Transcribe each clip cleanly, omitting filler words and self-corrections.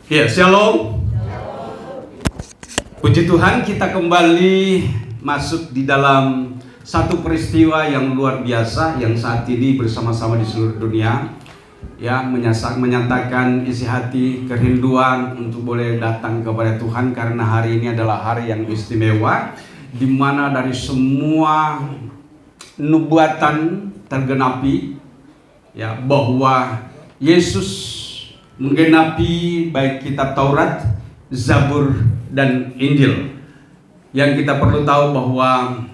Ya, shalom. Puji Tuhan, kita kembali masuk di dalam satu peristiwa yang luar biasa yang saat ini bersama-sama di seluruh dunia ya menyatakan isi hati kerinduan untuk boleh datang kepada Tuhan, karena hari ini adalah hari yang istimewa di mana dari semua nubuatan tergenapi ya, bahwa Yesus menggenapi baik kitab Taurat, Zabur, dan Injil. Yang kita perlu tahu bahwa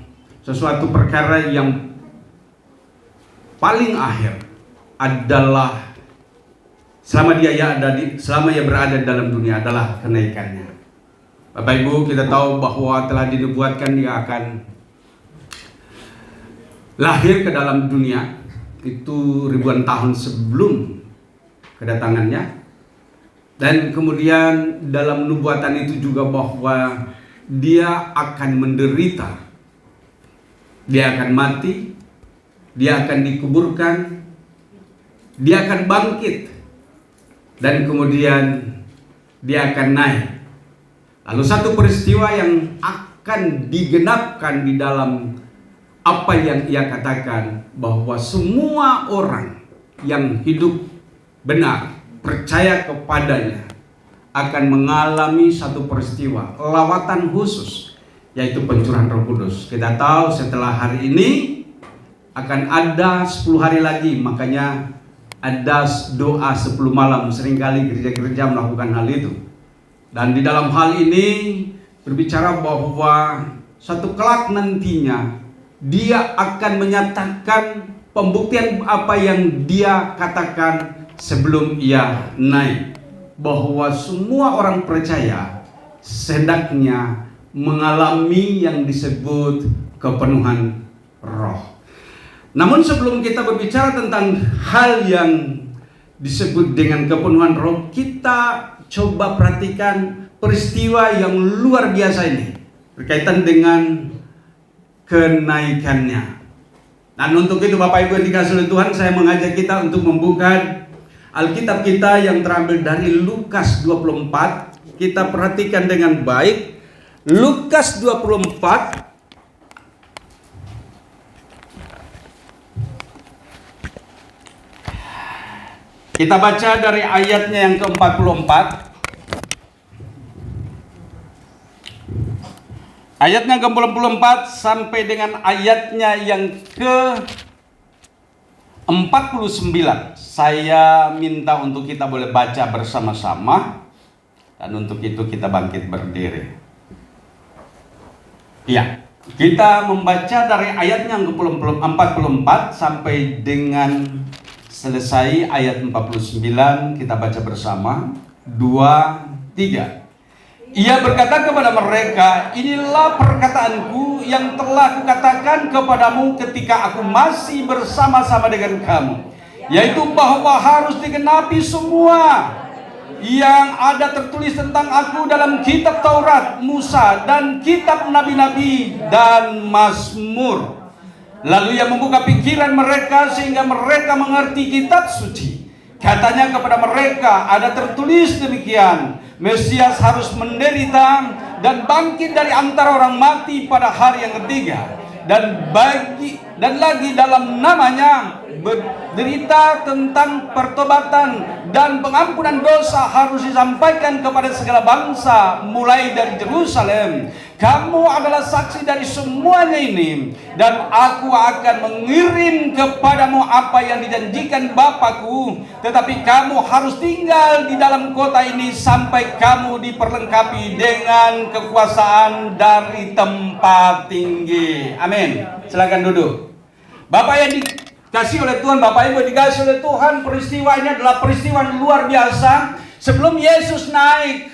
sesuatu perkara yang paling akhir adalah selama ia berada dalam dunia adalah kenaikannya. Bapak Ibu, kita tahu bahwa telah dinubuatkan dia akan lahir ke dalam dunia itu ribuan tahun sebelum kedatangannya, dan kemudian dalam nubuatan itu juga bahwa dia akan menderita, dia akan mati, dia akan dikuburkan, dia akan bangkit, dan kemudian dia akan naik. Lalu satu peristiwa yang akan digenapkan di dalam apa yang ia katakan, bahwa semua orang yang hidup benar, percaya kepadanya, akan mengalami satu peristiwa lawatan khusus, yaitu pencurahan Roh Kudus. Kita tahu setelah hari ini akan ada 10 hari lagi, makanya ada doa 10 malam. Seringkali gereja-gereja melakukan hal itu. Dan di dalam hal ini berbicara bahwa satu kelak nantinya dia akan menyatakan pembuktian apa yang dia katakan sebelum ia naik, bahwa semua orang percaya hendaknya mengalami yang disebut kepenuhan roh. Namun sebelum kita berbicara tentang hal yang disebut dengan kepenuhan roh, kita coba perhatikan peristiwa yang luar biasa ini berkaitan dengan kenaikannya. Dan untuk itu Bapak Ibu yang dikasihi oleh Tuhan, saya mengajak kita untuk membuka Alkitab kita yang terambil dari Lukas 24. Kita perhatikan dengan baik. Lukas 24 kita baca dari ayatnya yang ke-44. Ayatnya ke-44 sampai dengan ayatnya yang ke-49. Saya minta untuk kita boleh baca bersama-sama, dan untuk itu kita bangkit berdiri. Ya, kita membaca dari ayatnya yang ke-44 sampai dengan selesai ayat 49. Kita baca bersama. 2, 3. Ia berkata kepada mereka, inilah perkataanku yang telah kukatakan kepadamu ketika aku masih bersama-sama dengan kamu, yaitu bahwa harus digenapi semua yang ada tertulis tentang aku dalam kitab Taurat, Musa, dan kitab nabi-nabi dan Mazmur. Lalu ia membuka pikiran mereka sehingga mereka mengerti kitab suci. Katanya kepada mereka, ada tertulis demikian, Mesias harus menderita dan bangkit dari antara orang mati pada hari yang ketiga, dan lagi dalam namanya berderita tentang pertobatan dan pengampunan dosa harus disampaikan kepada segala bangsa mulai dari Yerusalem. Kamu adalah saksi dari semuanya ini, dan aku akan mengirim kepadamu apa yang dijanjikan Bapakku, tetapi kamu harus tinggal di dalam kota ini sampai kamu diperlengkapi dengan kekuasaan dari tempat tinggi. Amin. Silakan duduk. Bapak yang dikasihi oleh Tuhan, Bapak Ibu dikasihi oleh Tuhan, peristiwa ini adalah peristiwa yang luar biasa. Sebelum Yesus naik,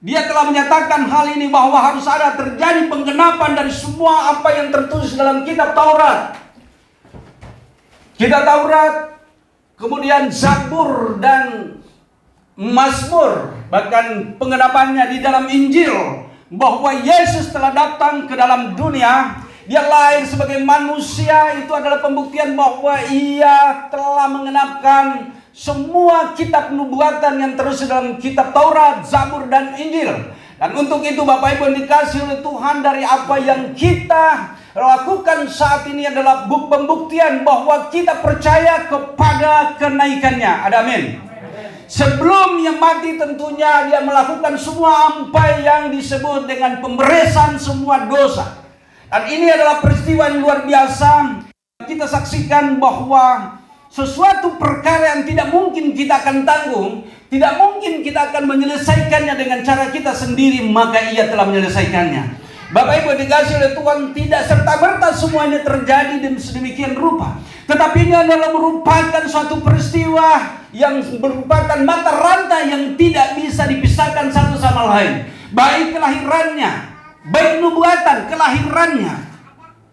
dia telah menyatakan hal ini, bahwa harus ada terjadi penggenapan dari semua apa yang tertulis dalam kitab Taurat. Kitab Taurat, kemudian Zabur dan Mazmur, bahkan penggenapannya di dalam Injil, bahwa Yesus telah datang ke dalam dunia. Dia lahir sebagai manusia, itu adalah pembuktian bahwa ia telah mengenapkan semua kitab nubuatan yang terus dalam kitab Taurat, Zabur, dan Injil. Dan untuk itu Bapak Ibu yang dikasihi oleh Tuhan, dari apa yang kita lakukan saat ini adalah pembuktian bahwa kita percaya kepada kenaikannya. Ada amin. Sebelum dia mati tentunya dia melakukan semua apa yang disebut dengan pemberesan semua dosa. Dan ini adalah peristiwa yang luar biasa. Kita saksikan bahwa sesuatu perkara yang tidak mungkin kita akan tanggung, tidak mungkin kita akan menyelesaikannya dengan cara kita sendiri, maka ia telah menyelesaikannya. Bapak Ibu dikasihi oleh Tuhan, tidak serta-merta semuanya terjadi dan sedemikian rupa. Tetapi ini adalah merupakan suatu peristiwa yang merupakan mata rantai yang tidak bisa dipisahkan satu sama lain. Baik kelahirannya, baik nubuatan, kelahirannya,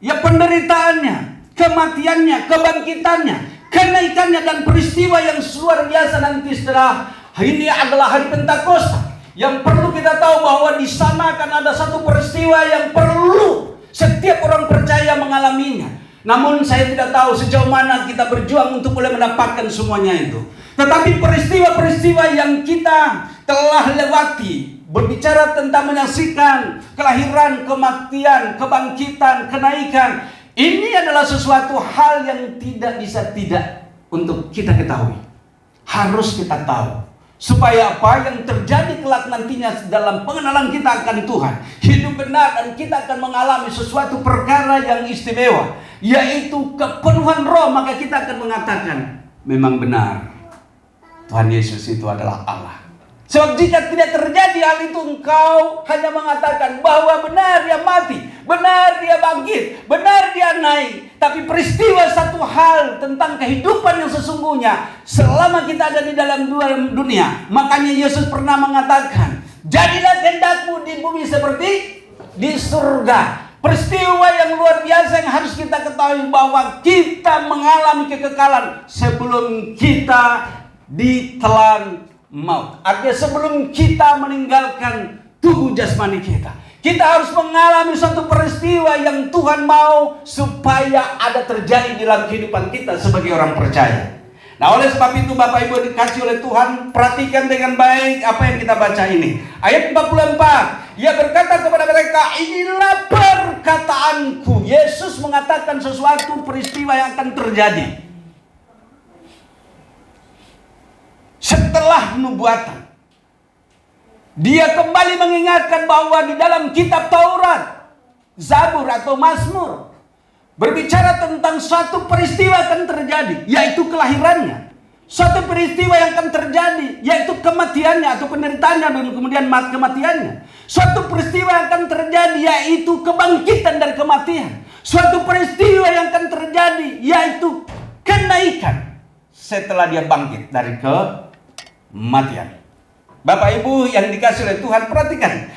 ya penderitaannya, kematiannya, kebangkitannya, kenaikannya, dan peristiwa yang luar biasa nanti setelah ini adalah hari Pentakosta. Yang perlu kita tahu bahwa di sana akan ada satu peristiwa yang perlu setiap orang percaya mengalaminya. Namun saya tidak tahu sejauh mana kita berjuang untuk boleh mendapatkan semuanya itu. Tetapi peristiwa-peristiwa yang kita telah lewati, berbicara tentang menyaksikan kelahiran, kematian, kebangkitan, kenaikan, ini adalah sesuatu hal yang tidak bisa tidak untuk kita ketahui. Harus kita tahu. Supaya apa yang terjadi kelak nantinya dalam pengenalan kita akan Tuhan, hidup benar, dan kita akan mengalami sesuatu perkara yang istimewa, yaitu kepenuhan roh. Maka kita akan mengatakan, memang benar Tuhan Yesus itu adalah Allah. Sebab jika tidak terjadi hal itu, engkau hanya mengatakan bahwa benar dia mati, benar dia bangkit, benar dia naik. Tapi peristiwa satu hal tentang kehidupan yang sesungguhnya selama kita ada di dalam dunia. Makanya Yesus pernah mengatakan, jadilah kehendakmu di bumi seperti di surga. Peristiwa yang luar biasa yang harus kita ketahui, bahwa kita mengalami kekekalan sebelum kita ditelan maut. Artinya sebelum kita meninggalkan tubuh jasmani kita, kita harus mengalami suatu peristiwa yang Tuhan mau supaya ada terjadi dalam kehidupan kita sebagai orang percaya. Nah, oleh sebab itu Bapak Ibu dikasih oleh Tuhan, perhatikan dengan baik apa yang kita baca ini. Ayat 44, ia berkata kepada mereka, inilah perkataanku. Yesus mengatakan sesuatu peristiwa yang akan terjadi setelah nubuatan. Dia kembali mengingatkan bahwa di dalam kitab Taurat, Zabur atau Mazmur, berbicara tentang suatu peristiwa akan terjadi, yaitu kelahirannya. Suatu peristiwa yang akan terjadi, yaitu kematiannya atau penderitaannya dan kemudian kematiannya. Suatu peristiwa yang akan terjadi, yaitu kebangkitan dari kematian. Suatu peristiwa yang akan terjadi, yaitu kenaikan setelah dia bangkit dari kematian. Bapak Ibu yang dikasih oleh Tuhan, perhatikan.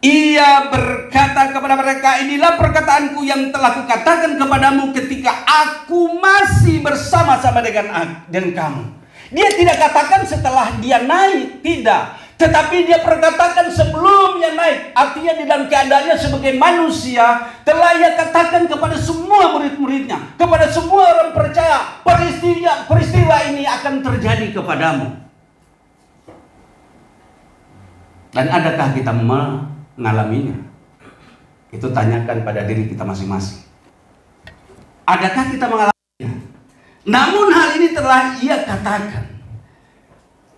Ia berkata kepada mereka, inilah perkataanku yang telah kukatakan kepadamu ketika aku masih bersama-sama dengan kamu. Dia tidak katakan setelah dia naik, tidak. Tetapi dia perkatakan sebelum dia naik. Artinya di dalam keadaannya sebagai manusia, telah ia katakan kepada semua murid-muridnya, kepada semua orang percaya, peristiwa ini akan terjadi kepadamu. Dan adakah kita mengalaminya? Itu tanyakan pada diri kita masing-masing. Adakah kita mengalaminya? Namun hal ini telah ia katakan.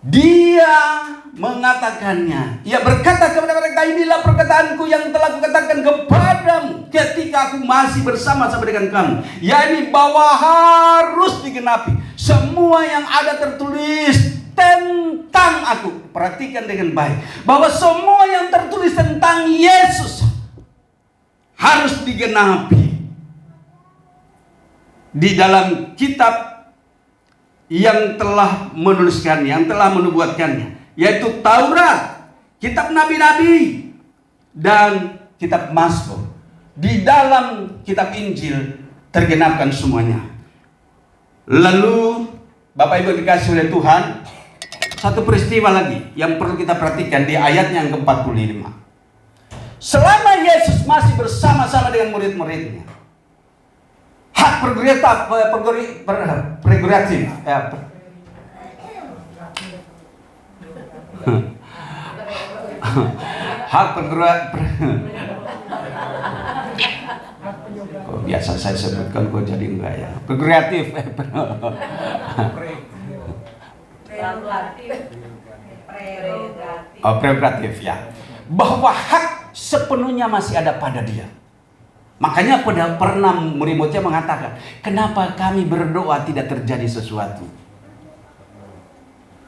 Dia mengatakannya. Ia berkata kepada mereka, inilah perkataanku yang telah kukatakan kepadamu ketika aku masih bersama-sama dengan kamu. Yakni bahwa harus digenapi semua yang ada tertulis tentang aku. Perhatikan dengan baik, bahwa semua yang tertulis tentang Yesus harus digenapi di dalam kitab yang telah menuliskannya, yang telah menubuatkannya, yaitu Taurat, kitab nabi-nabi, dan kitab Mazmur. Di dalam kitab Injil tergenapkan semuanya. Lalu Bapak Ibu dikasih oleh Tuhan, satu peristiwa lagi yang perlu kita perhatikan di ayatnya yang ke-45. Selama Yesus masih bersama-sama dengan murid-muridnya, hak prerogatif Hak kok biasa saya sebutkan kok jadi enggak ya? Prerogatif. Prerogatif ya. Bahwa hak sepenuhnya masih ada pada dia. Makanya pernah murid-muridnya mengatakan, kenapa kami berdoa tidak terjadi sesuatu?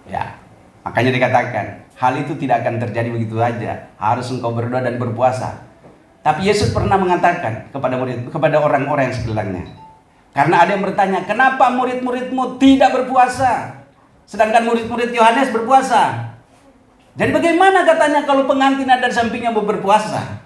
Ya, makanya dikatakan, hal itu tidak akan terjadi begitu saja. Harus engkau berdoa dan berpuasa. Tapi Yesus pernah mengatakan kepada orang-orang yang sekelilingnya. Karena ada yang bertanya, kenapa murid-muridmu tidak berpuasa? Sedangkan murid-murid Yohanes berpuasa. Jadi bagaimana katanya kalau pengantin ada di sampingnya mau berpuasa?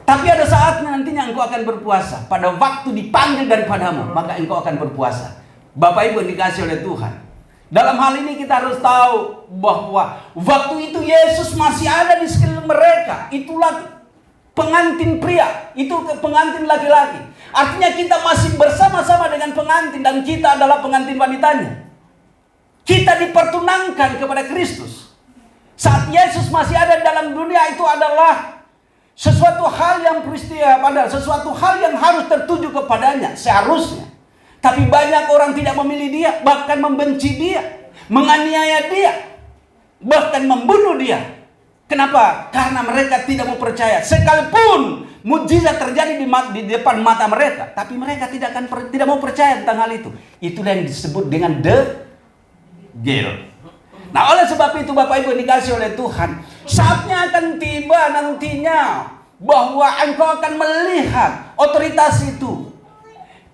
Tapi ada saatnya nantinya engkau akan berpuasa. Pada waktu dipanggil daripadamu, maka engkau akan berpuasa. Bapak Ibu yang dikasih oleh Tuhan. Dalam hal ini kita harus tahu bahwa waktu itu Yesus masih ada di sekeliling mereka. Itulah pengantin pria, itu pengantin laki-laki. Artinya kita masih bersama-sama dengan pengantin dan kita adalah pengantin wanitanya. Kita dipertunangkan kepada Kristus. Saat Yesus masih ada dalam dunia itu adalah sesuatu hal yang sesuatu hal yang harus tertuju kepadanya seharusnya. Tapi banyak orang tidak memilih dia, bahkan membenci dia, menganiaya dia, bahkan membunuh dia. Kenapa? Karena mereka tidak mau percaya. Sekalipun mujizat terjadi di depan mata mereka, tapi mereka tidak mau percaya tentang hal itu. Itulah yang disebut dengan the guilt. Nah, oleh sebab itu Bapak Ibu dikasih oleh Tuhan, saatnya akan tiba nantinya bahwa engkau akan melihat otoritas itu.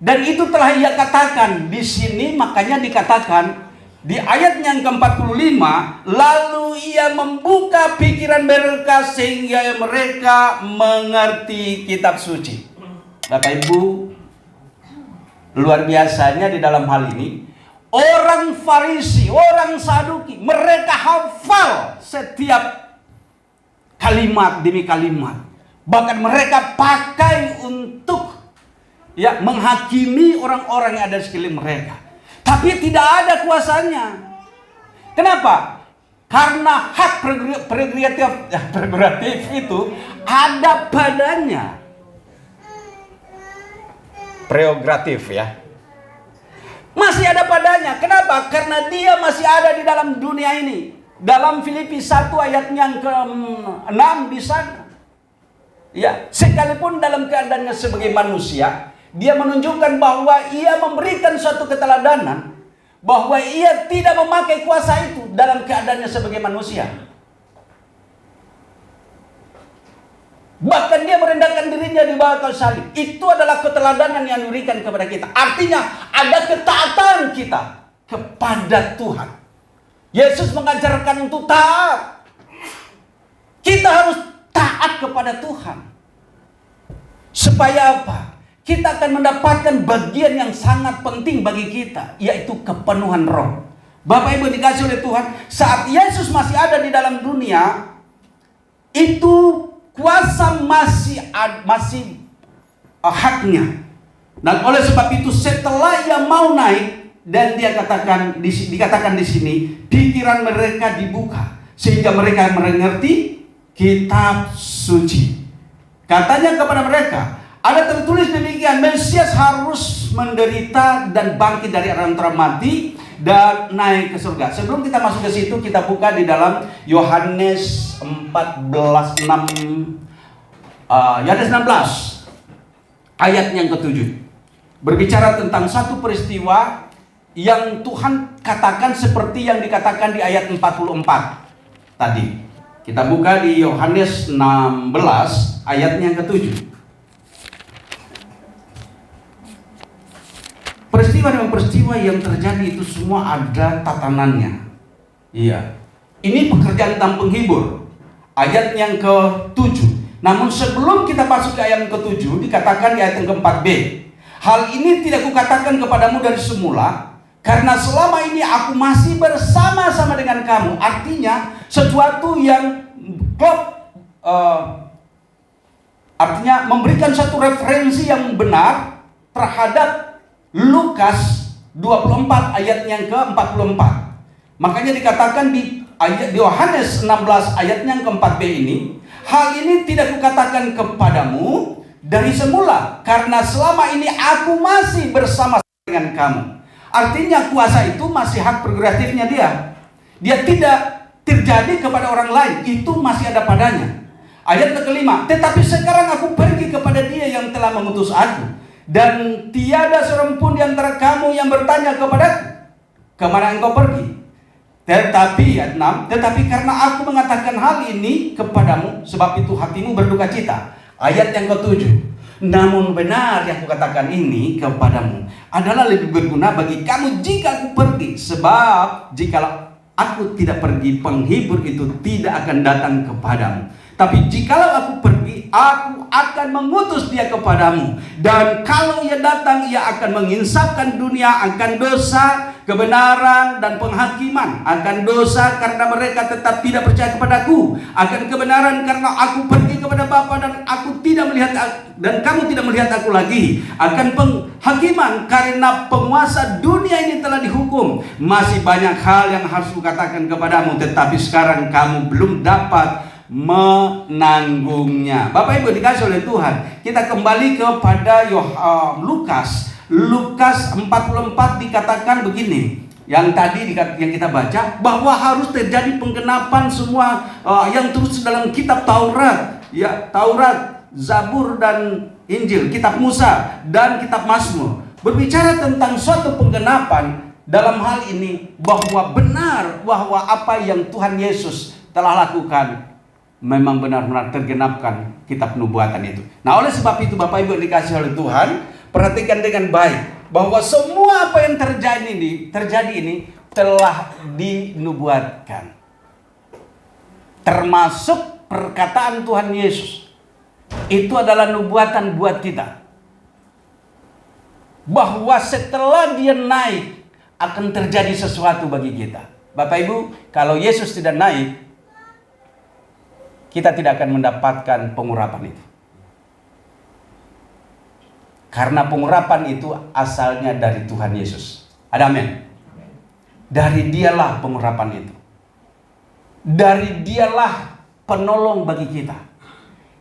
Dan itu telah ia katakan di sini, makanya dikatakan di ayat yang ke-45, lalu ia membuka pikiran mereka sehingga mereka mengerti kitab suci. Bapak Ibu, luar biasanya di dalam hal ini, orang Farisi, orang Saduki, mereka hafal setiap kalimat demi kalimat. Bahkan mereka pakai untuk menghakimi orang-orang yang ada di sekeliling mereka. Tapi tidak ada kuasanya. Kenapa? Karena hak prerogatif itu ada padanya. Prerogatif ya. Masih ada padanya. Kenapa? Karena dia masih ada di dalam dunia ini. Dalam Filipi 1 ayat yang ke-6 di sana. Ya, sekalipun dalam keadaannya sebagai manusia, dia menunjukkan bahwa ia memberikan suatu keteladanan bahwa ia tidak memakai kuasa itu dalam keadaannya sebagai manusia. Bahkan dia merendahkan dirinya di bawah kayu salib. Itu adalah keteladanan yang diberikan kepada kita. Artinya ada ketaatan kita kepada Tuhan. Yesus mengajarkan untuk taat. Kita harus taat kepada Tuhan. Supaya apa? Kita akan mendapatkan bagian yang sangat penting bagi kita, yaitu kepenuhan roh. Bapak Ibu dikasih oleh Tuhan, saat Yesus masih ada di dalam dunia, itu kuasa masih haknya. Dan oleh sebab itu setelah ia mau naik, dan dikatakan di sini, pikiran mereka dibuka sehingga mereka mengerti kitab suci. Katanya kepada mereka, ada tertulis demikian, Mesias harus menderita dan bangkit dari antara mati dan naik ke surga. Sebelum kita masuk ke situ, kita buka di dalam Yohanes 16 ayat yang ke-7. Berbicara tentang satu peristiwa yang Tuhan katakan seperti yang dikatakan di ayat 44 tadi. Kita buka di Yohanes 16 ayat yang ke-7. Peristiwa demi peristiwa yang terjadi itu semua ada tatanannya. Iya. Ini pekerjaan tentang penghibur. Ayat yang ke-7. Namun sebelum kita masuk ke ayat yang ke-7, dikatakan di ayat yang ke-4b. Hal ini tidak kukatakan kepadamu dari semula, karena selama ini aku masih bersama-sama dengan kamu. Artinya sesuatu yang artinya memberikan satu referensi yang benar terhadap Lukas 24 ayat yang ke-44. Makanya dikatakan di ayat Yohanes 16 ayatnya yang keempat B ini, hal ini tidak kukatakan kepadamu dari semula, karena selama ini aku masih bersama dengan kamu. Artinya kuasa itu masih hak prerogatifnya dia. Dia tidak terjadi kepada orang lain, itu masih ada padanya. Ayat kelima, tetapi sekarang aku pergi kepada dia yang telah mengutus aku, dan tiada seorang pun di antara kamu yang bertanya kepadaku, kemana engkau pergi? Tetapi ayat 6, tetapi karena aku mengatakan hal ini kepadamu, sebab itu hatimu berduka cita. Ayat yang ketujuh, namun benar yang kukatakan ini kepadamu adalah lebih berguna bagi kamu jika aku pergi, sebab jikalau aku tidak pergi, penghibur itu tidak akan datang kepadamu. Tapi jikalau aku pergi, aku akan mengutus dia kepadamu. Dan kalau ia datang, ia akan menginsafkan dunia akan dosa, kebenaran, dan penghakiman. Akan dosa karena mereka tetap tidak percaya kepadaku. Akan kebenaran karena aku pergi kepada Bapa dan aku tidak melihat, dan kamu tidak melihat aku lagi. Akan penghakiman karena penguasa dunia ini telah dihukum. Masih banyak hal yang harus kukatakan kepadamu, tetapi sekarang kamu belum dapat menanggungnya. Bapak Ibu dikasih oleh Tuhan, kita kembali kepada Lukas 44 dikatakan begini. Yang tadi yang kita baca, bahwa harus terjadi penggenapan semua yang terus dalam kitab Taurat, ya, Taurat, Zabur dan Injil, kitab Musa dan kitab Mazmur, berbicara tentang suatu penggenapan dalam hal ini, bahwa benar bahwa apa yang Tuhan Yesus telah lakukan memang benar-benar tergenapkan kitab nubuatan itu. Nah, oleh sebab itu Bapak Ibu dikasih oleh Tuhan, perhatikan dengan baik bahwa semua apa yang terjadi ini telah dinubuatkan. Termasuk perkataan Tuhan Yesus. Itu adalah nubuatan buat kita. Bahwa setelah dia naik akan terjadi sesuatu bagi kita. Bapak Ibu, kalau Yesus tidak naik, kita tidak akan mendapatkan pengurapan itu. Karena pengurapan itu asalnya dari Tuhan Yesus. Ada amin? Dari dialah pengurapan itu. Dari dialah penolong bagi kita.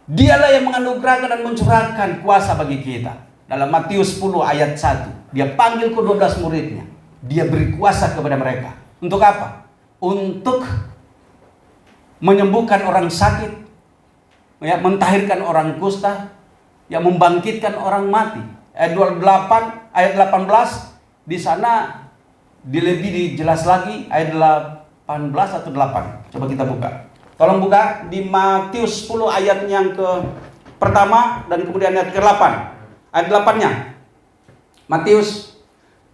Dialah yang menganugerahkan dan mencurahkan kuasa bagi kita. Dalam Matius 10 ayat 1, dia panggil ke-12 muridnya. Dia beri kuasa kepada mereka. Untuk apa? Untuk menyembuhkan orang sakit, ya, mentahirkan orang kusta, ya, membangkitkan orang mati. Ayat 28, ayat 18 di sana lebih dijelas lagi, ayat 18 atau 8. Coba kita buka. Tolong buka di Matius 10 ayat yang ke pertama dan kemudian ayat ke-8. Ayat 8-nya. Matius,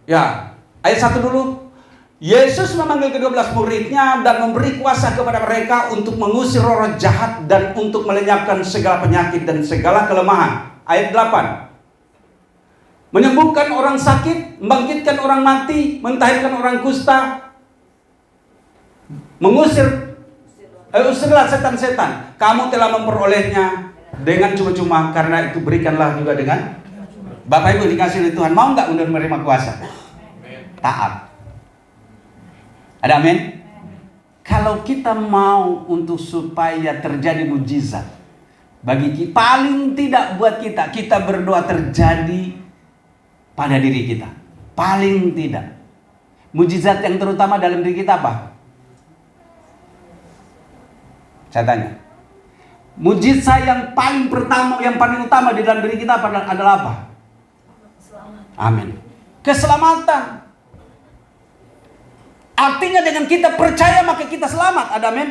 ya, ayat 1 dulu. Yesus memanggil ke-12 muridnya dan memberi kuasa kepada mereka untuk mengusir roh jahat dan untuk melenyapkan segala penyakit dan segala kelemahan. Ayat 8. Menyembuhkan orang sakit, membangkitkan orang mati, mentahirkan orang kusta, usirlah setan-setan. Kamu telah memperolehnya dengan cuma-cuma, karena itu berikanlah juga dengan. Bapak Ibu dikasih oleh Tuhan, mau nggak menerima kuasa? Taat. Ada amin? Kalau kita mau untuk supaya terjadi mujizat bagi kita, paling tidak buat kita berdoa terjadi pada diri kita. Paling tidak. Mujizat yang terutama dalam diri kita apa? Saya tanya. Mujizat yang paling pertama, yang paling utama di dalam diri kita adalah apa? Amin. Keselamatan. Artinya dengan kita percaya maka kita selamat. Ada amin?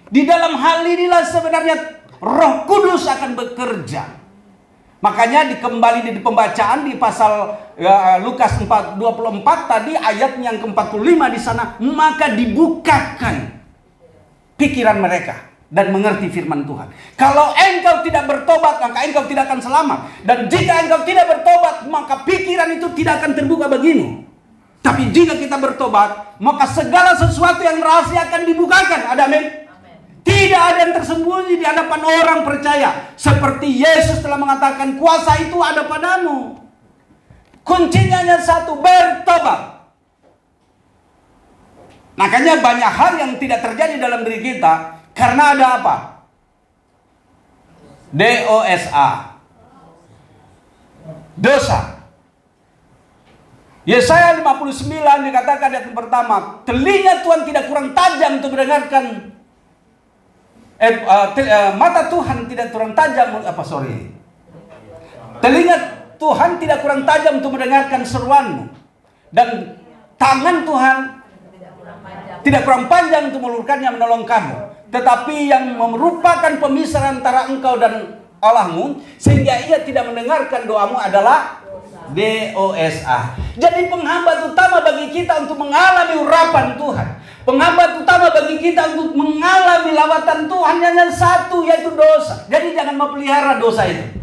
Di dalam hal inilah sebenarnya Roh Kudus akan bekerja. Makanya dikembali di pembacaan di pasal Lukas 4:24 tadi, ayat yang ke-45 di sana, maka dibukakan pikiran mereka dan mengerti firman Tuhan. Kalau engkau tidak bertobat, maka engkau tidak akan selamat. Dan jika engkau tidak bertobat, maka pikiran itu tidak akan terbuka bagimu. Tapi jika kita bertobat, maka segala sesuatu yang rahasia akan dibukakan. Ada amin? Tidak ada yang tersembunyi di hadapan orang percaya. Seperti Yesus telah mengatakan, kuasa itu ada padamu. Kuncinya hanya satu, bertobat. Makanya banyak hal yang tidak terjadi dalam diri kita karena ada apa? DOSA. Dosa. Yesaya 59 dikatakan ayat pertama, telinga Tuhan tidak kurang tajam untuk mendengarkan mata Tuhan tidak kurang tajam telinga Tuhan tidak kurang tajam untuk mendengarkan seruanmu, dan tangan Tuhan tidak kurang panjang untuk mengulurkannya menolong kamu, tetapi yang merupakan pemisah antara engkau dan Allahmu, sehingga ia tidak mendengarkan doamu adalah DOSA. Jadi penghambat utama bagi kita untuk mengalami urapan Tuhan, penghambat utama bagi kita untuk mengalami lawatan Tuhan hanya satu, yaitu dosa. Jadi jangan memelihara dosa itu.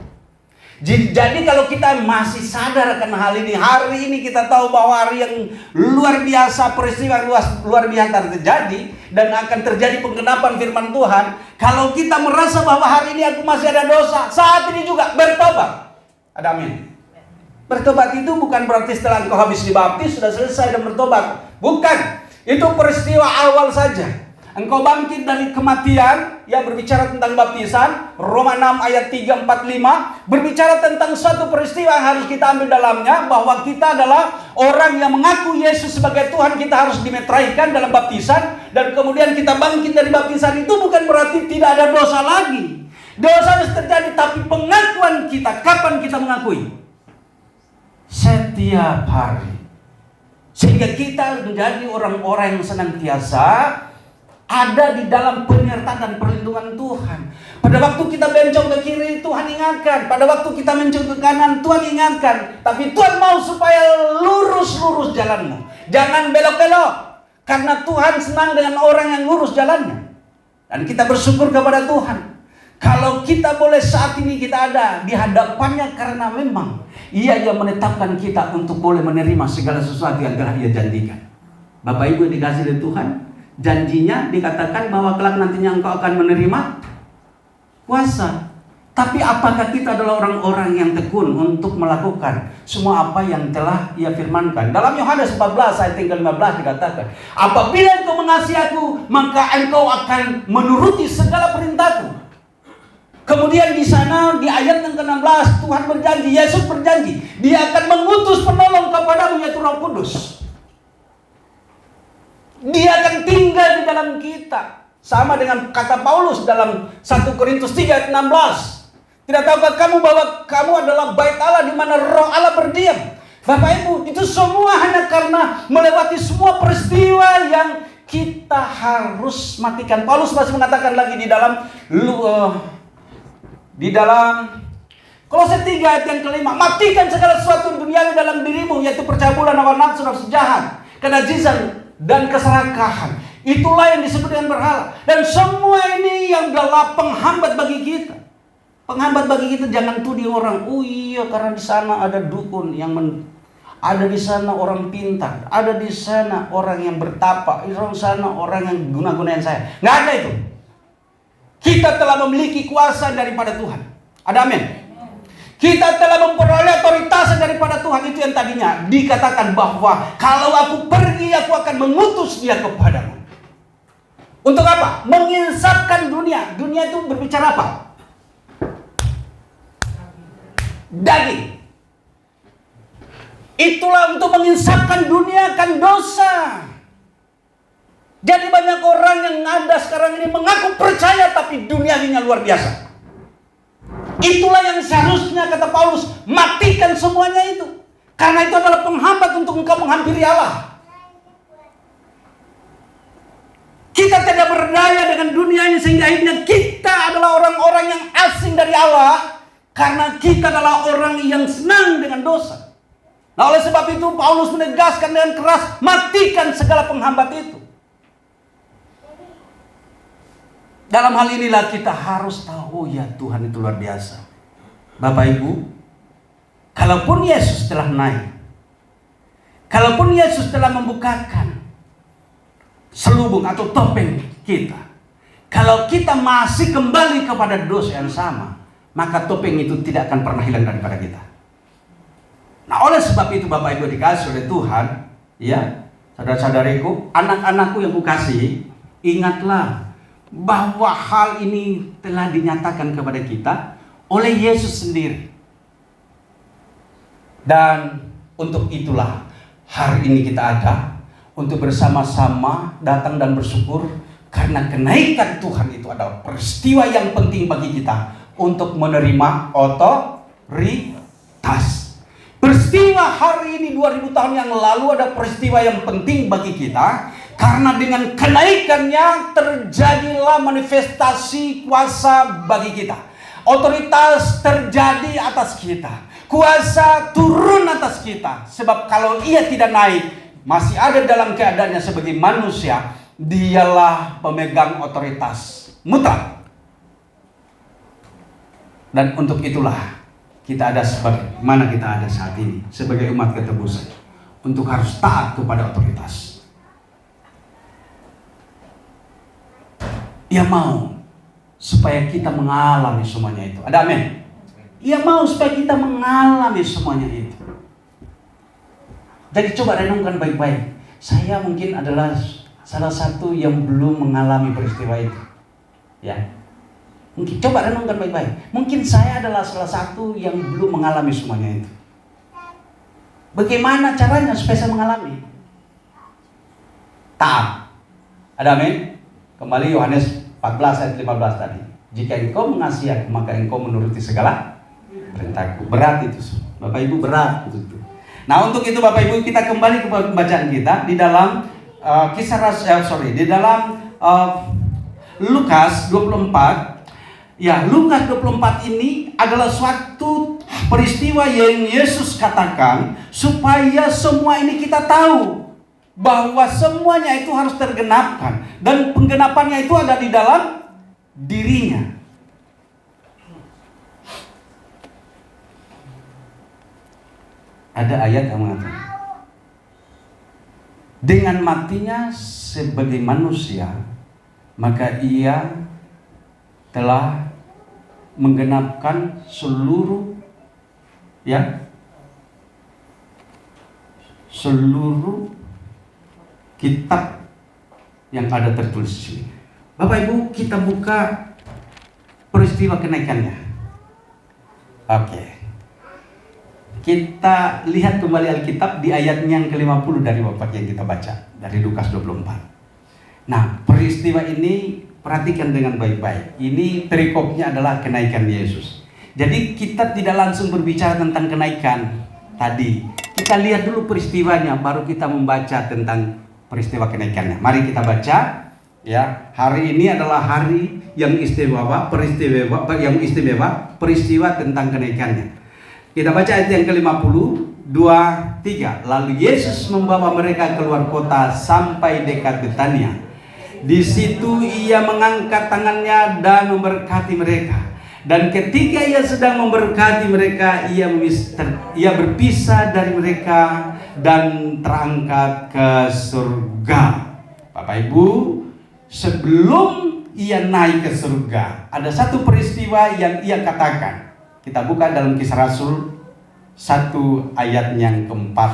Jadi kalau kita masih sadar akan hal ini, hari ini kita tahu bahwa hari yang luar biasa, peristiwa luar biasa terjadi dan akan terjadi penggenapan firman Tuhan. Kalau kita merasa bahwa hari ini aku masih ada dosa, saat ini juga bertobat. Ada amin. Bertobat itu bukan berarti setelah engkau habis dibaptis sudah selesai dan bertobat. Bukan. Itu peristiwa awal saja. Engkau bangkit dari kematian, ya, berbicara tentang baptisan. Roma 6 ayat 3, 4, 5 berbicara tentang suatu peristiwa yang harus kita ambil dalamnya, bahwa kita adalah orang yang mengaku Yesus sebagai Tuhan. Kita harus dimeteraikan dalam baptisan, dan kemudian kita bangkit dari baptisan. Itu bukan berarti tidak ada dosa lagi. Dosa harus terjadi, tapi pengakuan kita, kapan kita mengakui? Setiap hari. Sehingga kita menjadi orang-orang yang senantiasa ada di dalam penyertaan dan perlindungan Tuhan. Pada waktu kita bencong ke kiri, Tuhan ingatkan. Pada waktu kita mencong ke kanan, Tuhan ingatkan. Tapi Tuhan mau supaya lurus-lurus jalanmu, jangan belok-belok. Karena Tuhan senang dengan orang yang lurus jalannya. Dan kita bersyukur kepada Tuhan kalau kita boleh saat ini kita ada di hadapannya, karena memang Ia yang menetapkan kita untuk boleh menerima segala sesuatu yang telah Ia janjikan. Bapak Ibu dikasih oleh Tuhan, janjinya dikatakan bahwa kelak nantinya engkau akan menerima kuasa. Tapi apakah kita adalah orang-orang yang tekun untuk melakukan semua apa yang telah Ia firmankan? Dalam Yohanes 14 ayat 15 dikatakan, apabila engkau mengasihi aku, maka engkau akan menuruti segala perintahku. Kemudian di sana di ayat yang ke-16 Tuhan berjanji, Yesus berjanji, Dia akan mengutus penolong kepadamu, yaitu Roh Kudus. Dia akan tinggal di dalam kita. Sama dengan kata Paulus dalam 1 Korintus 3 ayat 16. Tidak tahukah kamu bahwa kamu adalah bait Allah di mana Roh Allah berdiam? Bapak Ibu, itu semua hanya karena melewati semua peristiwa yang kita harus matikan. Paulus masih mengatakan lagi di dalam Kolose 3 ayat yang ke-5, matikan segala sesuatu duniawi dalam dirimu, yaitu percabulan, hawa nafsu, nafsu jahat, kenajisan, dan keserakahan. Itulah yang disebut dengan berhala. Dan semua ini yang adalah penghambat bagi kita. Penghambat bagi kita. Jangan tuding orang, oh iya karena di sana ada dukun yang ada di sana orang pintar, ada di sana orang yang bertapa, di sana orang yang guna-gunain saya. Nggak ada itu. Kita telah memiliki kuasa daripada Tuhan. Ada amin. Kita telah memperoleh otoritas daripada Tuhan. Itu yang tadinya dikatakan bahwa kalau aku pergi, aku akan mengutus Dia kepadamu. Untuk apa? Menginsapkan dunia. Dunia itu berbicara apa? Daging. Itulah untuk menginsapkan dunia akan dosa. Jadi banyak orang yang ada sekarang ini mengaku percaya, tapi duniawinya luar biasa. Itulah yang seharusnya, kata Paulus, matikan semuanya itu. Karena itu adalah penghambat untuk engkau menghampiri Allah. Kita tidak berdaya dengan dunia ini, sehingga akhirnya kita adalah orang-orang yang asing dari Allah. Karena kita adalah orang yang senang dengan dosa. Nah, oleh sebab itu Paulus menegaskan dengan keras, matikan segala penghambat itu. Dalam hal inilah kita harus tahu, ya Tuhan itu luar biasa. Bapak Ibu, kalaupun Yesus telah naik, kalaupun Yesus telah membukakan selubung atau topeng kita, kalau kita masih kembali kepada dosa yang sama, maka topeng itu tidak akan pernah hilang daripada kita. Nah, oleh sebab itu Bapak Ibu dikasih oleh Tuhan, ya, 1 Saudara-saudariku, anak-anakku yang kukasihi, ingatlah bahwa hal ini telah dinyatakan kepada kita oleh Yesus sendiri. Dan untuk itulah hari ini kita ada, untuk bersama-sama datang dan bersyukur karena kenaikan Tuhan itu adalah peristiwa yang penting bagi kita untuk menerima otoritas. Peristiwa hari ini 2000 tahun yang lalu ada peristiwa yang penting bagi kita karena dengan kenaikannya terjadilah manifestasi kuasa bagi kita. Otoritas terjadi atas kita. Kuasa turun atas kita. Sebab kalau ia tidak naik, masih ada dalam keadaannya sebagai manusia, dialah pemegang otoritas mutlak. Dan untuk itulah kita ada seperti mana kita ada saat ini sebagai umat ketebusan, untuk harus taat kepada otoritas. Ia mau supaya kita mengalami semuanya itu. Ada amin? Ia mau supaya kita mengalami semuanya itu. Jadi coba renungkan baik-baik. Saya mungkin adalah salah satu yang belum mengalami peristiwa itu. Ya. Mungkin coba renungkan baik-baik. Mungkin saya adalah salah satu yang belum mengalami semuanya itu. Bagaimana caranya supaya saya mengalami? Taat. Ada amin? Kembali Yohanes 14 ayat 15 tadi. Jika engkau mengasihi aku, maka engkau menuruti segala perintahku. Berat itu, Bapak Ibu, berat itu. Nah, untuk itu Bapak Ibu, kita kembali ke pembacaan kita di dalam di dalam Lukas 24. Ya, Lukas 24 ini adalah suatu peristiwa yang Yesus katakan supaya semua ini kita tahu bahwa semuanya itu harus tergenapkan, dan penggenapannya itu ada di dalam dirinya. Ada ayat yang mengatakan, dengan matinya sebagai manusia, maka ia telah menggenapkan seluruh kitab yang ada tertulis di sini. Bapak Ibu, kita buka peristiwa kenaikannya. Oke. Kita lihat kembali Alkitab di ayatnya yang ke-50 dari Bapak yang kita baca dari Lukas 24. Nah, peristiwa ini perhatikan dengan baik-baik. Ini perikopnya adalah kenaikan Yesus. Jadi kita tidak langsung berbicara tentang kenaikan tadi. Kita lihat dulu peristiwanya, baru kita membaca tentang peristiwa kenaikannya. Mari kita baca. Ya, hari ini adalah hari yang istimewa, peristiwa tentang kenaikannya. Kita baca ayat yang ke-50, 2-3. Lalu Yesus membawa mereka keluar kota sampai dekat Betania. Di situ ia mengangkat tangannya dan memberkati mereka. Dan ketika ia sedang memberkati mereka, ia berpisah dari mereka dan terangkat ke surga. Bapak Ibu, sebelum ia naik ke surga, ada satu peristiwa yang ia katakan. Kita buka dalam Kisah Rasul 1 ayat yang keempat.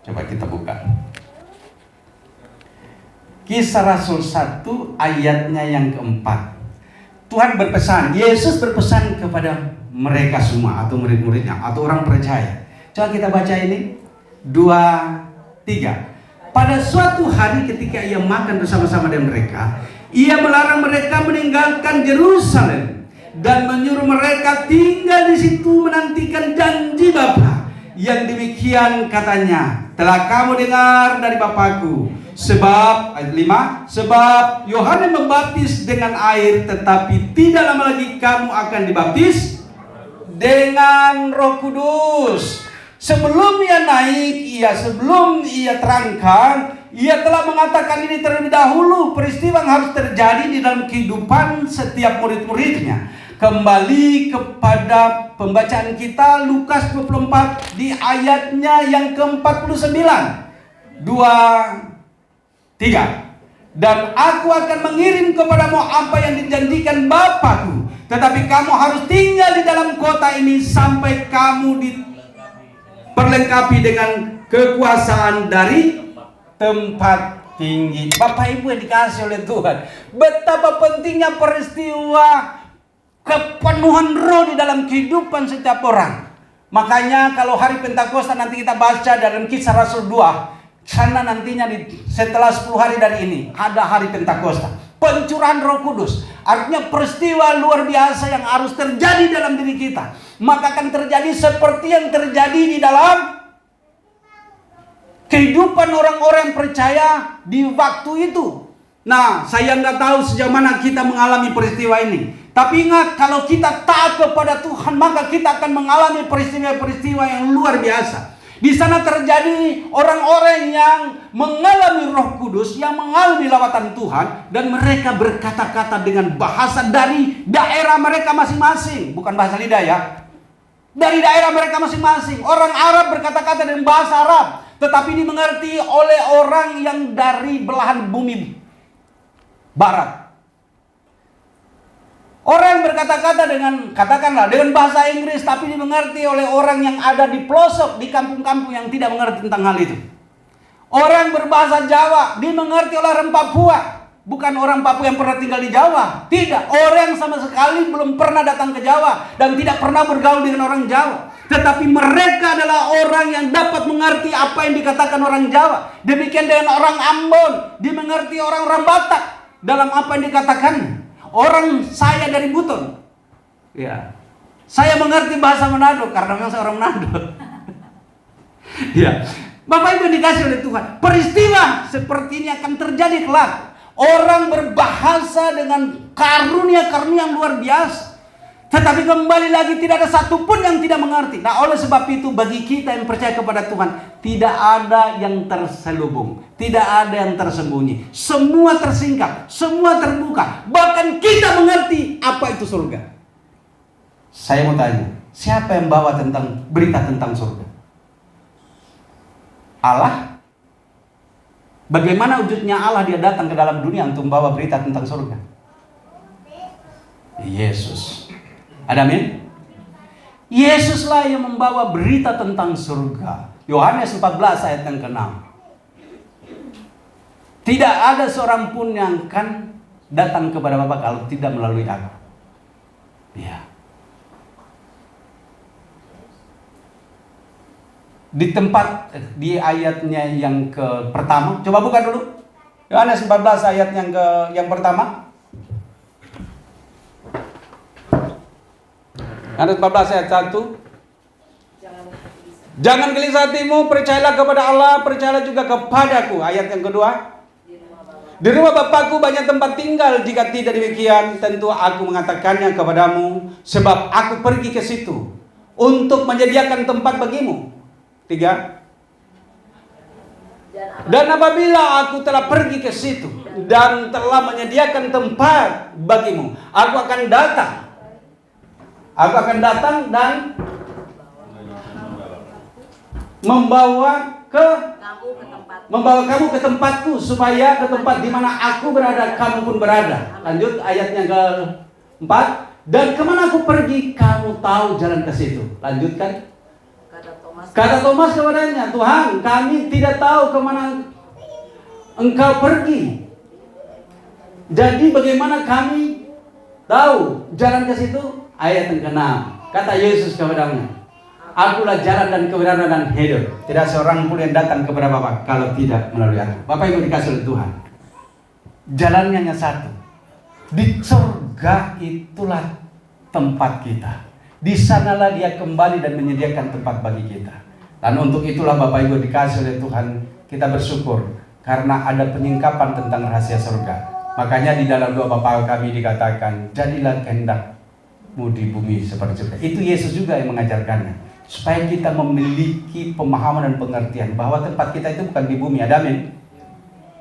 Coba kita buka. Kisah Rasul 1 ayatnya yang keempat. Tuhan berpesan, Yesus berpesan kepada mereka semua atau murid-muridnya atau orang percaya. Coba kita baca ini 2-3. Pada suatu hari ketika ia makan bersama-sama dengan mereka, ia melarang mereka meninggalkan Yerusalem dan menyuruh mereka tinggal di situ menantikan janji Bapa. Yang demikian katanya, telah kamu dengar dari Bapakku. Sebab ayat 5, sebab Yohanes membaptis dengan air, tetapi tidak lama lagi kamu akan dibaptis dengan Roh Kudus. Sebelum ia naik, sebelum ia terangkan, ia telah mengatakan ini terlebih dahulu, peristiwa yang harus terjadi di dalam kehidupan setiap murid-muridnya. Kembali kepada pembacaan kita Lukas 24 di ayatnya yang ke-49. 2-3. Dan aku akan mengirim kepadamu apa yang dijanjikan Bapakku, tetapi kamu harus tinggal di dalam kota ini sampai kamu diperlengkapi dengan kekuasaan dari tempat tinggi. Bapak Ibu yang dikasih oleh Tuhan, betapa pentingnya peristiwa kepenuhan roh di dalam kehidupan setiap orang. Makanya kalau hari Pentakosta nanti kita baca dalam Kisah Rasul 2, sana nantinya setelah 10 hari dari ini ada hari Pentakosta, pencurahan Roh Kudus. Artinya peristiwa luar biasa yang harus terjadi dalam diri kita. Maka akan terjadi seperti yang terjadi di dalam kehidupan orang-orang percaya di waktu itu. Nah, saya nggak tahu sejauh mana kita mengalami peristiwa ini. Tapi ingat, kalau kita taat kepada Tuhan, maka kita akan mengalami peristiwa-peristiwa yang luar biasa. Di sana terjadi orang-orang yang mengalami Roh Kudus, yang mengalami lawatan Tuhan, dan mereka berkata-kata dengan bahasa dari daerah mereka masing-masing. Bukan bahasa lidah ya. Dari daerah mereka masing-masing. Orang Arab berkata-kata dengan bahasa Arab, tetapi dimengerti oleh orang yang dari belahan bumi barat. Orang yang berkata-kata dengan, katakanlah, dengan bahasa Inggris, tapi dimengerti oleh orang yang ada di pelosok, di kampung-kampung yang tidak mengerti tentang hal itu. Orang berbahasa Jawa dimengerti oleh orang Papua. Bukan orang Papua yang pernah tinggal di Jawa. Tidak, orang yang sama sekali belum pernah datang ke Jawa dan tidak pernah bergaul dengan orang Jawa. Tetapi mereka adalah orang yang dapat mengerti apa yang dikatakan orang Jawa. Demikian dengan orang Ambon, dimengerti orang-orang Batak dalam apa yang dikatakan. Orang saya dari Buton, ya, saya mengerti bahasa Manado karena memang saya orang Manado. Ya, Bapak Ibu dikasih oleh Tuhan, peristiwa seperti ini akan terjadi kelak. Orang berbahasa dengan karunia-karunia yang luar biasa. Tetapi kembali lagi tidak ada satupun yang tidak mengerti. Nah, oleh sebab itu bagi kita yang percaya kepada Tuhan, tidak ada yang terselubung, tidak ada yang tersembunyi. Semua tersingkap, semua terbuka. Bahkan kita mengerti apa itu surga. Saya mau tanya, siapa yang bawa tentang berita tentang surga? Allah. Bagaimana wujudnya Allah, dia datang ke dalam dunia untuk membawa berita tentang surga? Yesus. Ada amin? Yesuslah yang membawa berita tentang surga. Yohanes 14 ayat yang ke-6. Tidak ada seorang pun yang akan datang kepada Bapa kalau tidak melalui aku. Ya. Di tempat, di ayatnya yang ke pertama, coba buka dulu. Yohanes 14 ayat yang pertama. Yohanes 14 ayat 1. Jangan gelisah hatimu, percayalah kepada Allah, percayalah juga kepadaku. Ayat yang kedua. Di rumah Bapakku banyak tempat tinggal, jika tidak demikian tentu aku mengatakannya kepadamu, sebab aku pergi ke situ untuk menyediakan tempat bagimu. 3. Dan apabila aku telah pergi ke situ dan telah menyediakan tempat bagimu, aku akan datang. Aku akan datang dan membawa kamu ke tempatku, supaya ke tempat di mana aku berada, kamu pun berada. Lanjut ayat yang ke-4. Dan kemana aku pergi, kamu tahu jalan ke situ. Lanjutkan. Kata Thomas kepadanya, Tuhan, kami tidak tahu kemana engkau pergi. Jadi bagaimana kami tahu jalan ke situ? Ayat yang ke-6. Kata Yesus kepadanya, akulah jalan dan kebenaran dan hidup. Tidak seorang pun yang datang kepada Bapa kalau tidak melalui aku. Bapak Ibu dikasih oleh Tuhan, jalannya hanya satu. Di surga itulah tempat kita. Di sanalah dia kembali dan menyediakan tempat bagi kita. Dan untuk itulah Bapak Ibu dikasih oleh Tuhan, kita bersyukur karena ada penyingkapan tentang rahasia surga. Makanya di dalam doa Bapa kami dikatakan, jadilah kehendakmu di bumi seperti surga. Itu Yesus juga yang mengajarkannya, supaya kita memiliki pemahaman dan pengertian bahwa tempat kita itu bukan di bumi. Ada amin?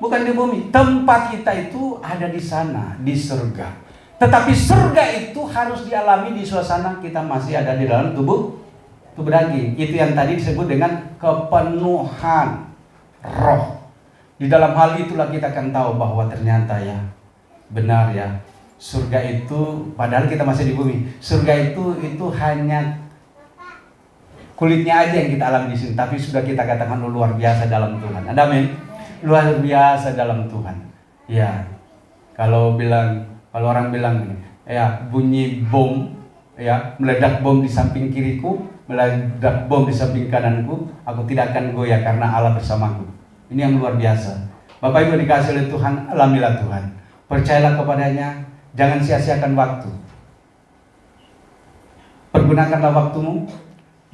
Bukan di bumi. Tempat kita itu ada di sana, di surga. Tetapi surga itu harus dialami di suasana kita masih ada di dalam tubuh daging. Itu yang tadi disebut dengan kepenuhan roh. Di dalam hal itulah kita akan tahu bahwa ternyata ya, benar ya, surga itu, padahal kita masih di bumi, surga itu hanya kulitnya aja yang kita alami di sini, tapi sudah kita katakan luar biasa dalam Tuhan. Ada amin? luar biasa dalam Tuhan. Ya, kalau orang bilang ya bunyi bom, ya meledak bom di samping kiriku, meledak bom di samping kananku, aku tidak akan goyah karena Allah bersamaku. Ini yang luar biasa. Bapak Ibu dikasih oleh Tuhan, alamilah Tuhan. Percayalah kepadanya, jangan sia-siakan waktu. Pergunakanlah waktumu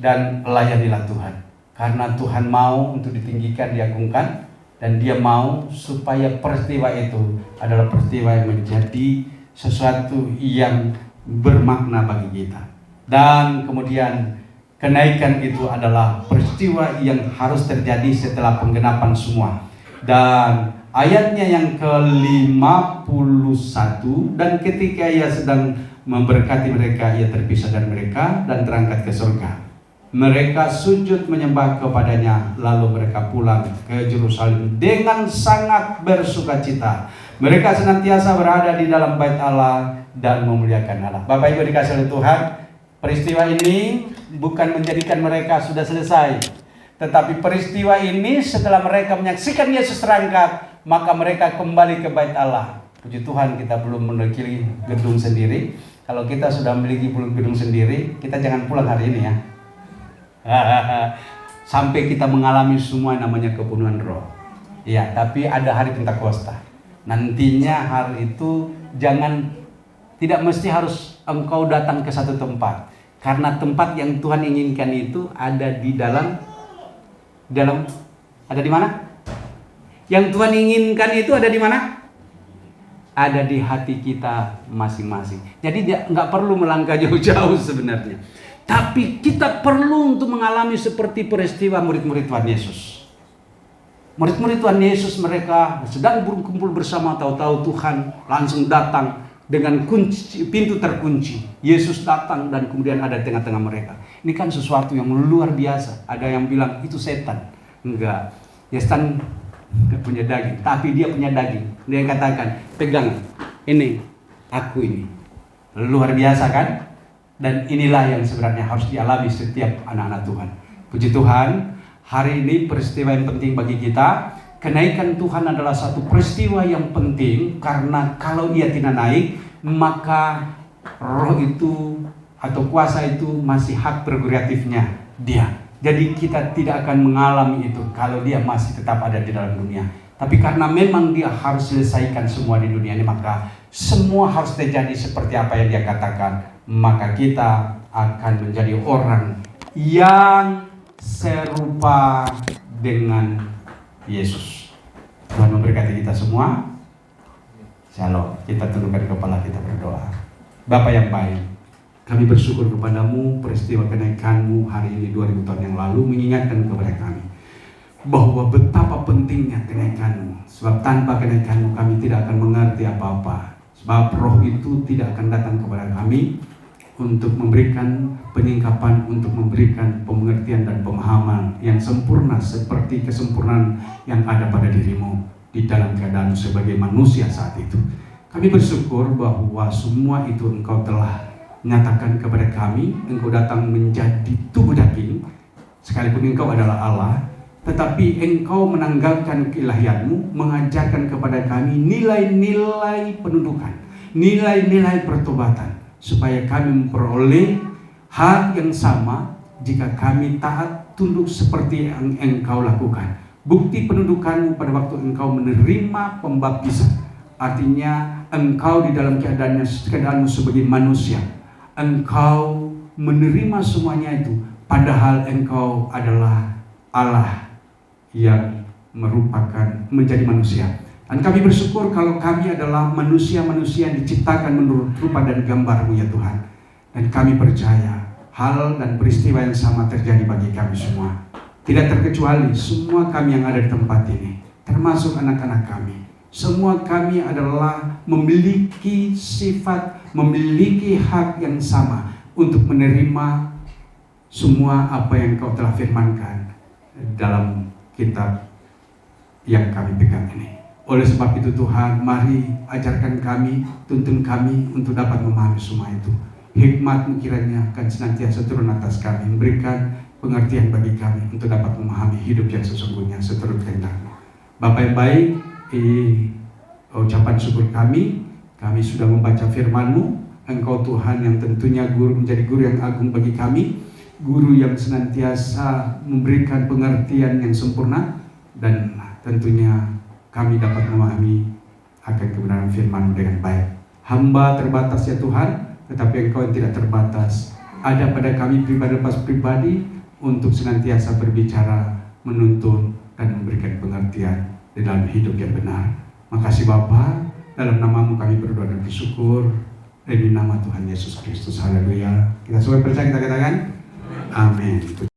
dan layanilah Tuhan. Karena Tuhan mau untuk ditinggikan, diagungkan, dan Dia mau supaya peristiwa itu adalah peristiwa yang menjadi sesuatu yang bermakna bagi kita. Dan kemudian kenaikan itu adalah peristiwa yang harus terjadi setelah penggenapan semua. Dan ayatnya yang ke-51, dan ketika Ia sedang memberkati mereka, Ia terpisah dari mereka dan terangkat ke surga. Mereka sujud menyembah kepadanya, lalu mereka pulang ke Yerusalem dengan sangat bersukacita. Mereka senantiasa berada di dalam bait Allah dan memuliakan Allah. Bapak Ibu dikasih oleh Tuhan, peristiwa ini bukan menjadikan mereka sudah selesai, tetapi peristiwa ini setelah mereka menyaksikan Yesus terangkat, maka mereka kembali ke bait Allah. Puji Tuhan, kita belum memiliki gedung sendiri. Kalau kita sudah memiliki gedung sendiri, kita jangan pulang hari ini ya. Sampai kita mengalami semua namanya kepenuhan roh. Ya, tapi ada hari Pentakosta. Nantinya hari itu tidak mesti harus engkau datang ke satu tempat. Karena tempat yang Tuhan inginkan itu ada di dalam ada di mana? Yang Tuhan inginkan itu ada di mana? Ada di hati kita masing-masing. Jadi nggak perlu melangkah jauh-jauh sebenarnya. Tapi kita perlu untuk mengalami seperti peristiwa murid-murid Tuhan Yesus. Murid-murid Tuhan Yesus, mereka sedang berkumpul bersama, tahu-tahu Tuhan langsung datang dengan pintu terkunci. Yesus datang dan kemudian ada di tengah-tengah mereka. Ini kan sesuatu yang luar biasa. Ada yang bilang itu setan. Enggak. Ya, setan enggak punya daging, tapi dia punya daging. Dia katakan, pegang ini, aku ini. Luar biasa kan? Dan inilah yang sebenarnya harus dialami setiap anak-anak Tuhan. Puji Tuhan, hari ini peristiwa yang penting bagi kita. Kenaikan Tuhan adalah satu peristiwa yang penting, karena kalau Ia tidak naik, maka roh itu atau kuasa itu masih hak prerogatifnya Dia. Jadi kita tidak akan mengalami itu kalau Dia masih tetap ada di dalam dunia. Tapi karena memang Dia harus selesaikan semua di dunia ini, maka semua harus terjadi seperti apa yang Dia katakan. Maka kita akan menjadi orang yang serupa dengan Yesus. Tuhan memberkati kita semua. Shalom. Kita tundukkan kepala, kita berdoa. Bapa yang baik, kami bersyukur kepadamu peristiwa kenaikanmu hari ini 2000 tahun yang lalu mengingatkan kepada kami bahwa betapa pentingnya kenaikanmu. Sebab tanpa kenaikanmu kami tidak akan mengerti apa-apa. Sebab roh itu tidak akan datang kepada kami untuk memberikan penyingkapan, untuk memberikan pengertian dan pemahaman yang sempurna seperti kesempurnaan yang ada pada dirimu di dalam keadaan sebagai manusia saat itu. Kami bersyukur bahwa semua itu Engkau telah nyatakan kepada kami. Engkau datang menjadi tubuh daging, sekalipun Engkau adalah Allah, tetapi Engkau menanggalkan keilahianmu, mengajarkan kepada kami nilai-nilai penundukan, nilai-nilai pertobatan, supaya kami memperoleh hak yang sama jika kami taat tunduk seperti yang Engkau lakukan. Bukti penundukanmu pada waktu Engkau menerima pembaptisan, artinya Engkau di dalam keadaanmu sebagai manusia, Engkau menerima semuanya itu, padahal Engkau adalah Allah yang merupakan menjadi manusia. Dan kami bersyukur kalau kami adalah manusia-manusia yang diciptakan menurut rupa dan gambar-Mu ya Tuhan. Dan kami percaya hal dan peristiwa yang sama terjadi bagi kami semua. Tidak terkecuali semua kami yang ada di tempat ini, termasuk anak-anak kami. Semua kami adalah memiliki sifat, memiliki hak yang sama untuk menerima semua apa yang Kau telah firmankan dalam kitab yang kami pegang ini. Oleh sebab itu Tuhan, mari ajarkan kami, tuntun kami untuk dapat memahami semua itu. Hikmat-Mu kiranya akan senantiasa turun atas kami, memberikan pengertian bagi kami untuk dapat memahami hidup yang sesungguhnya seturut kehendak-Mu. Bapak yang baik, ucapan syukur kami sudah membaca firman-Mu. Engkau Tuhan yang tentunya menjadi guru yang agung bagi kami, guru yang senantiasa memberikan pengertian yang sempurna, dan tentunya kami dapat memahami akan kebenaran firman-Mu dengan baik. Hamba terbatas ya Tuhan, tetapi Engkau yang tidak terbatas ada pada kami pribadi lepas pribadi untuk senantiasa berbicara, menuntun, dan memberikan pengertian di dalam hidup yang benar. Makasih Bapa, dalam nama-Mu kami berdoa dan bersyukur, demi nama Tuhan Yesus Kristus. Haleluya. Kita semua percaya, kita katakan amin.